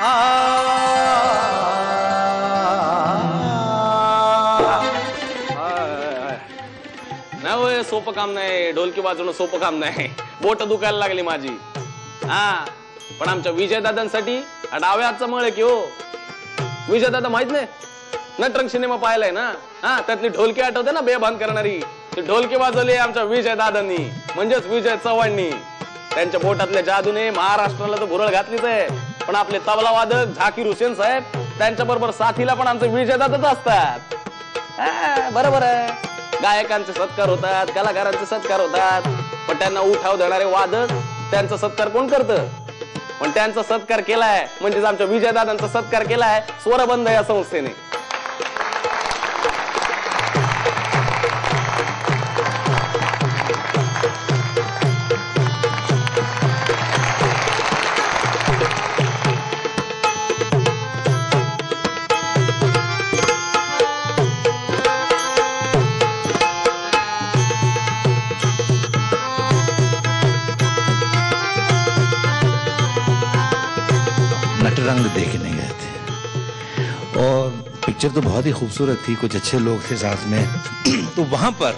नाही होय, सोपं काम नाही. ढोलकी वाजवणं सोपं काम नाही. बोट दुखायला लागली माझी. हा, पण आमच्या विजयदादांसाठी डाव्या हातचा मळ आहे की हो. विजयदादा माहित नाही, नटरंग सिनेमा पाहिलाय ना. हा, त्यातली ढोलकी आठवते ना, बेभान करणारी. ती ढोलकी वाजवली आमच्या विजयदादांनी, म्हणजेच विजय चव्हाणनी. त्यांच्या बोटातल्या जादूने महाराष्ट्राला तर भुरळ घातलीच आहे. पण आपले तबला वादक झाकीर हुसेन साहेब, त्यांच्या बरोबर साथीला पण आमचे विजयदादाच असतात. बरोबर आहे. गायकांचे सत्कार होतात, कलाकारांचे सत्कार होतात, पण त्यांना उठाव देणारे वादक, त्यांचा सत्कार कोण करतं? पण त्यांचा सत्कार केलाय म्हणजेच आमच्या विजयदादांचा सत्कार केलाय स्वरबंध या संस्थेने. रंग देखने गए थे और पिक्चर तो बहुत ही खूबसूरत थी, कुछ अच्छे लोग थे साथ में। तो वहां पर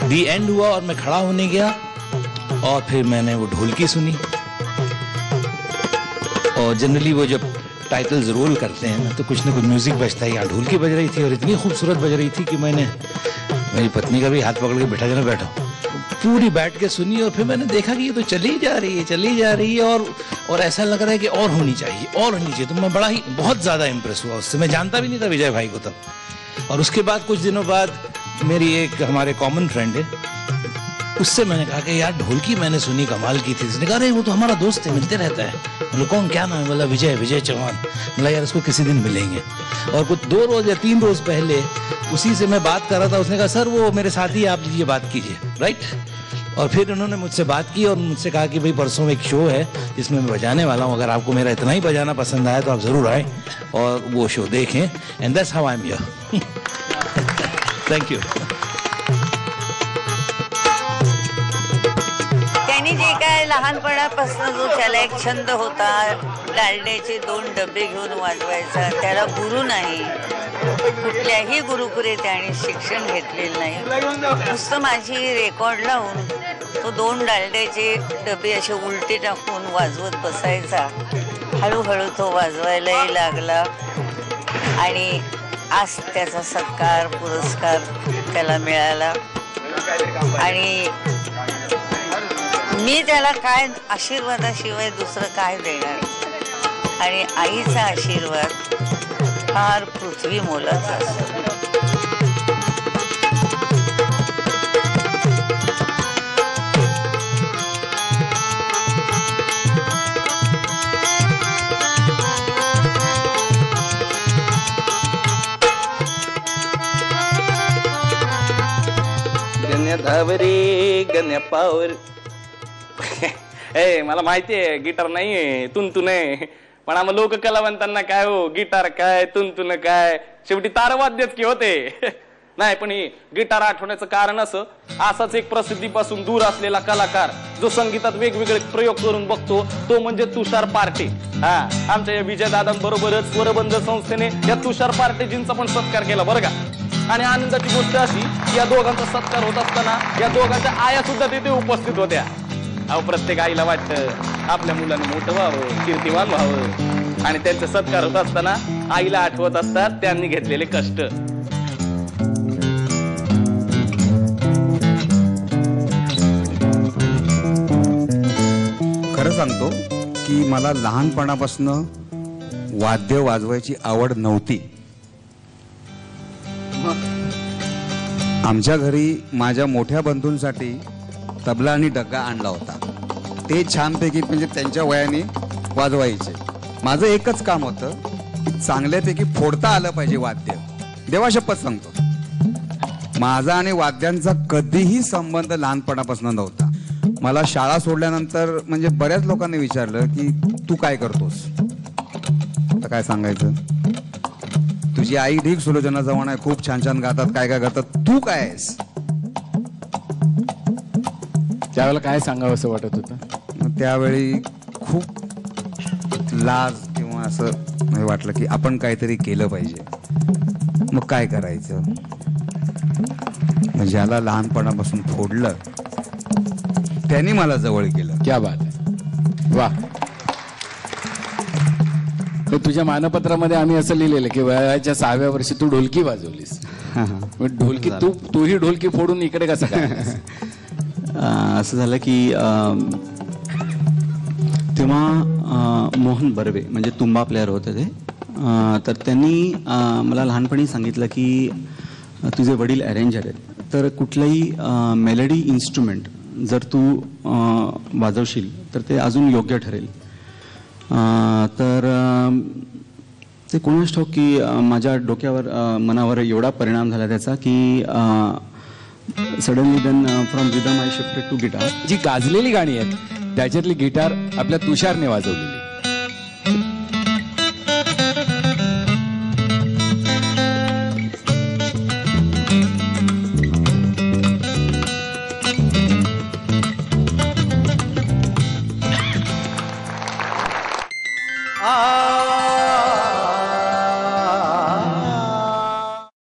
दी एंड हुआ और मैं खड़ा होने गया और फिर मैंने वो ढोलकी सुनी। और जनरली वो जब टाइटल्स रोल करते हैं ना तो कुछ ना कुछ म्यूजिक बजता है, यहाँ ढोलकी बज रही थी और इतनी खूबसूरत बज रही थी कि मैंने मेरी पत्नी का भी हाथ पकड़ के बैठा जाना, बैठो, पूरी बैठ के सुनी। और फिर मैंने देखा कि ये तो चली जा रही है और ऐसा लग रहा है कि और होनी चाहिए। तो मैं बड़ा ही बहुत ज़्यादा इम्प्रेस हुआ उससे। मैं जानता भी नहीं था विजय भाई को तब। और उसके बाद कुछ दिनों बाद मेरी एक हमारे कॉमन फ्रेंड है, उससे मैंने कहा कि यार ढोलकी मैंने सुनी, कमाल की थी। उसने कहा अरे वो तो हमारा दोस्त है, मिलते रहता है। बोले कौन, क्या नाम है? बोला विजय चौहान। बोला यार इसको किसी दिन मिलेंगे। और कुछ 2 रोज या 3 रोज पहले उसी से मैं बात कर रहा था। उसने कहा सर वो मेरे साथ ही आप ये बात कीजिए, राइट। और फिर उन्होंने मुझसे बात की और मुझसे कहा कि भाई परसों एक शो है जिसमें मैं बजाने वाला हूँ, अगर आपको मेरा इतना ही बजाना पसंद आया तो आप ज़रूर आए और वो शो देखें। End that's how I am here. Thank you. त्यांनी जे काय लहानपणापासून जो त्याला एक छंद होता, डालड्याचे 2 डबे घेऊन वाजवायचा, त्याला गुरु नाही, कुठल्याही गुरुकुरे त्याने शिक्षण घेतलेलं नाही। नुसतं माझी रेकॉर्ड लावून तो 2 डालड्याचे डबे असे उलटे टाकून वाजवत बसायचा। हळूहळू तो वाजवायलाही लागला आणि आज त्याचा सत्कार पुरस्कार त्याला मिळाला। आणि मी त्याला काय आशीर्वादाशिवाय दुसरं काय देणार? आणि आईचा आशीर्वाद फार पृथ्वी मोलाचा असतो। गण्या गण्या पावर ए मला माहितीये गिटार नाहीये, तुंतुन आहे, पण आम्हा लोक कलावंतांना काय हो, गिटार काय तुंतुन काय, शेवटी तारवाद्यच की होते। नाही पण ही गिटार आठवण्याचं कारण असाच एक प्रसिद्धीपासून दूर असलेला कलाकार जो संगीतात वेगवेगळे प्रयोग करून बघतो तो म्हणजे तुषार पार्टे। हा, आमच्या या विजयदादांबरोबरच स्वरबंध संस्थेने या तुषार पार्टेजींचा पण सत्कार केला बरं का। आणि आनंदाची गोष्ट अशी या दोघांचा सत्कार होत असताना या दोघांच्या आया सुद्धा तिथे उपस्थित होत्या। अहो प्रत्येक आईला वाटतं आपल्या मुलाने मोठं व्हावं, कीर्तिवान व्हावं, आणि त्यांचा सत्कार होत असताना आईला आठवत असतात त्यांनी घेतलेले कष्ट। खरं सांगतो की मला लहानपणापासून वाद्य वाजवायची आवड नव्हती। आमच्या घरी माझ्या मोठ्या बंधूंसाठी तबला आणि डग्गा आणला होता, ते छानपैकी म्हणजे त्यांच्या वयाने वाजवायचे। माझं एकच काम होतं की चांगल्यापैकी फोडता आलं पाहिजे वाद्य। देवाशपथ सांगतो माझा आणि वाद्यांचा कधीही संबंध लहानपणापासून नव्हता। मला शाळा सोडल्यानंतर म्हणजे बऱ्याच लोकांनी विचारलं की तू काय करतोस, आता काय सांगायचं, तुझी आई ठीक सुलोचना चव्हाण आहे, खूप छान छान गातात, काय काय करतात, तू काय आहेस? त्यावेळेला काय सांगावं असं वाटत होतं? त्यावेळी खूप लाज किंवा असं म्हणजे वाटलं की आपण काहीतरी केलं पाहिजे. मग काय करायचं. ज्याला लहानपणापासून फोडलं त्यांनी मला जवळ केलं. क्या बात आहे, वा. तर तुझ्या मानपत्रामध्ये आम्ही असं लिहिलेलं की वयाच्या 6व्या वर्षी तू ढोलकी वाजवलीस. मग ढोलकी तूही ढोलकी फोडून इकडे कसं काय आलास? असं झालं की तेव्हा मोहन बर्वे म्हणजे तुंबा प्लेअर होते ते, तर त्यांनी मला लहानपणी सांगितलं की तुझे वडील अरेंजर आहेत, तर कुठलंही मेलडी इन्स्ट्रुमेंट जर तू वाजवशील तर ते अजून योग्य ठरेल. तर ते कोणाच ठाऊक की माझ्या डोक्यावर मनावर एवढा परिणाम झाला त्याचा की suddenly then from rhythm I shifted to guitar. जी गाजलेली गाणी आहेत त्याच्यातली गिटार आपल्या तुषारने वाजवलेली. आ